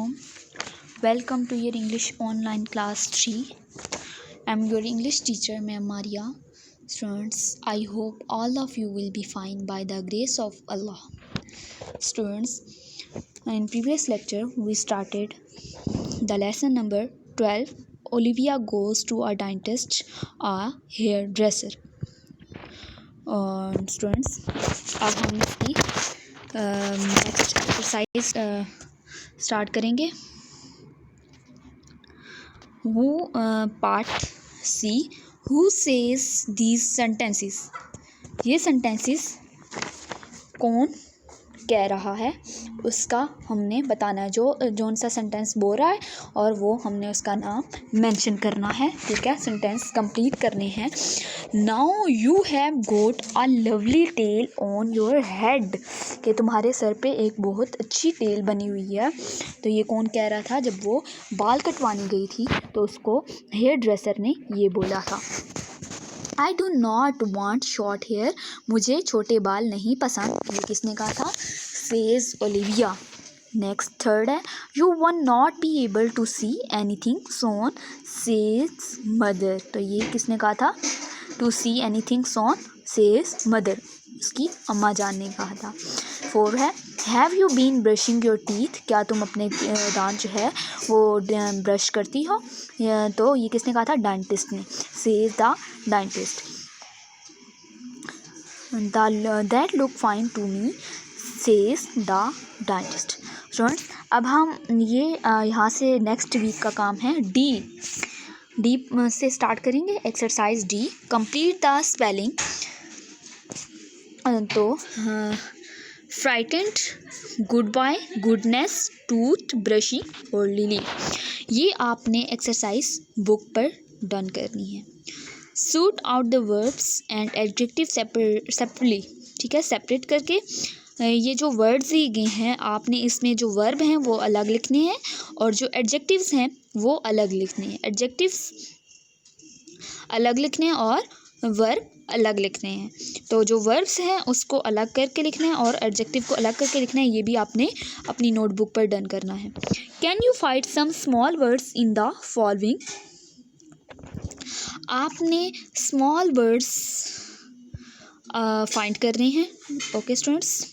alaikum. Welcome to your English online class 3. I'm your English teacher, Ma'am Maria. Students, I hope all of you will be fine by the grace of Allah. Students, in previous lecture we started the lesson number 12. Olivia goes to a dentist, a hairdresser. Students, अब हम इसकी next exercise start करेंगे. Who part C. Who says these sentences? ये sentences कौन कह रहा है उसका हमने बताना है. जो सा सेंटेंस बोल रहा है और वो हमने उसका नाम मेंशन करना है. ठीक है, सेंटेंस कंप्लीट करने हैं. Now you have got a lovely tail on your head, कि तुम्हारे सर पे एक बहुत अच्छी टेल बनी हुई है. तो ये कौन कह रहा था? जब वो बाल कटवाने गई थी तो उसको हेयर ड्रेसर ने ये बोला था. I do not want short hair, मुझे छोटे बाल नहीं पसंद. ये किसने कहा था? Says Olivia. नेक्स्ट थर्ड है, you won't be able to see anything soon, says mother. तो ये किसने कहा था? To see anything soon, says mother, उसकी अम्मा जान ने कहा था. 4 है, have you been brushing your teeth, क्या तुम अपने दांत जो है वो ब्रश करती हो? तो ये किसने कहा था? डेंटिस्ट ने. Says the dentist. That look fine to me, says the dentist. Students, अब हम ये यहाँ से नेक्स्ट वीक का काम है डी से स्टार्ट करेंगे. Exercise D, complete the spelling. तो frightened, good bye, goodness, tooth brushing और लिली, ये आपने एक्सरसाइज बुक पर डन करनी है. Suit out the verbs and adjective separately. ठीक है, सेपरेट करके ये जो वर्ड्स दिए गए हैं आपने इसमें जो वर्ब हैं वो अलग लिखने हैं और जो एडजेक्टिव्स हैं वो अलग लिखने हैं. एडजेक्टिव्स अलग लिखने हैं और वर्ब अलग लिखने हैं. तो जो वर्ब्स हैं उसको अलग करके लिखना है और एडजेक्टिव को अलग करके लिखना है. ये भी आपने अपनी नोटबुक पर डन करना है. Can you find some small words in the following. आपने स्मॉल वर्ड्स फाइंड करने हैं. ओके स्टूडेंट्स,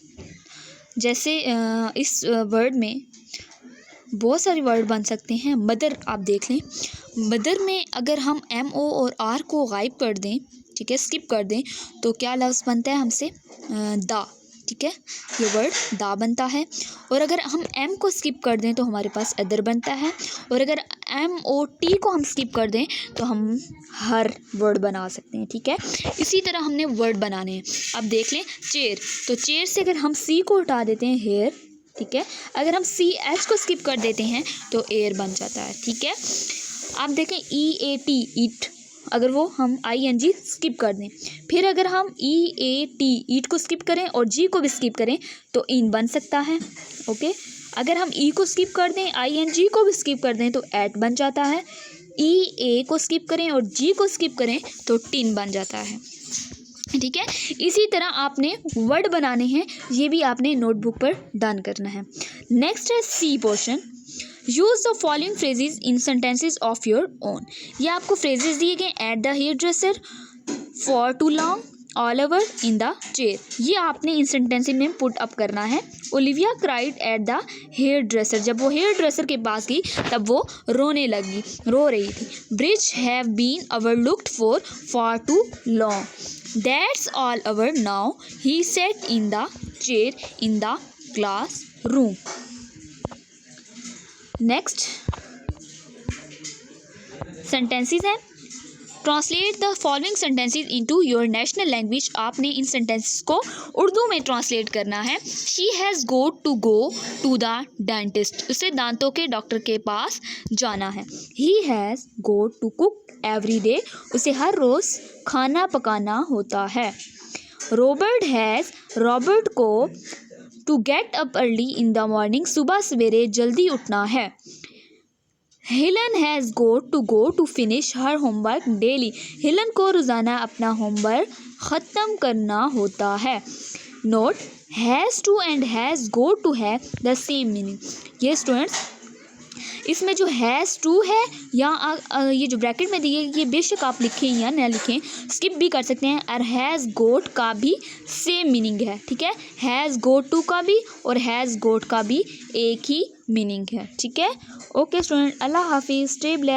जैसे इस वर्ड में बहुत सारे वर्ड बन सकते हैं. मदर आप देख लें, मदर में अगर हम MO और R को गायब कर दें, ठीक है, स्किप कर दें, तो क्या लफ्ज़ बनता है हमसे? दा. ठीक है, ये वर्ड दा बनता है. और अगर हम M को स्किप कर दें तो हमारे पास अदर बनता है. और अगर MOT को हम स्किप कर दें तो हम हर वर्ड बना सकते हैं. ठीक है, इसी तरह हमने वर्ड बनाने हैं. अब देख लें चेयर, तो चेयर से अगर हम C को हटा देते हैं हेयर. ठीक है, अगर हम CH को स्किप कर देते हैं तो एयर बन जाता है. ठीक है, आप देखें EAT, ईट, अगर वो हम ING स्किप कर दें. फिर अगर हम EAT, ईट को स्किप करें और G को भी स्किप करें तो इन बन सकता है. ओके, अगर हम E को स्किप कर दें, ING को भी स्किप कर दें तो एट बन जाता है. EA को स्किप करें और G को स्किप करें तो टिन बन जाता है. ठीक है, इसी तरह आपने वर्ड बनाने हैं, ये भी आपने नोटबुक पर डन करना है. नेक्स्ट है C portion. Use the following phrases in sentences of your own. ये आपको फ्रेजेस दिए गए. At the hairdresser, for too long, all over, in the chair, ये आपने इन सेंटेंसेस में पुट अप करना है. Olivia cried at the hairdresser, जब वो हेयर ड्रेसर के पास गई तब वो रो रही थी. Bridge have been overlooked for too long, that's all over now, he set in the chair in the class room. Next sentences हैं. Translate the following sentences into your national language. आपने इन सेंटेंसेस को उर्दू में ट्रांसलेट करना है. She has go to the dentist, उसे दांतों के डॉक्टर के पास जाना है. He has go to cook every day, उसे हर रोज़ खाना पकाना होता है. रॉबर्ट को to get up early in the morning, सुबह सवेरे जल्दी उठना है. Helen has go to finish her homework daily, हेलन को रोज़ाना अपना होमवर्क ख़त्म करना होता है. Note, has to and has go to have the same meaning. ये स्टूडेंट्स इसमें जो हैज़ टू है या ये जो ब्रैकेट में दिए ये बेशक आप लिखें या ना लिखें, स्किप भी कर सकते हैं। और हैज़ गोट का भी सेम मीनिंग है, ठीक है। हैज़ गोट टू का भी और हैज़ गोट का भी एक ही मीनिंग है, ठीक है। ओके स्टूडेंट, अल्लाह हाफिज़, स्टे ब्लेस्ड।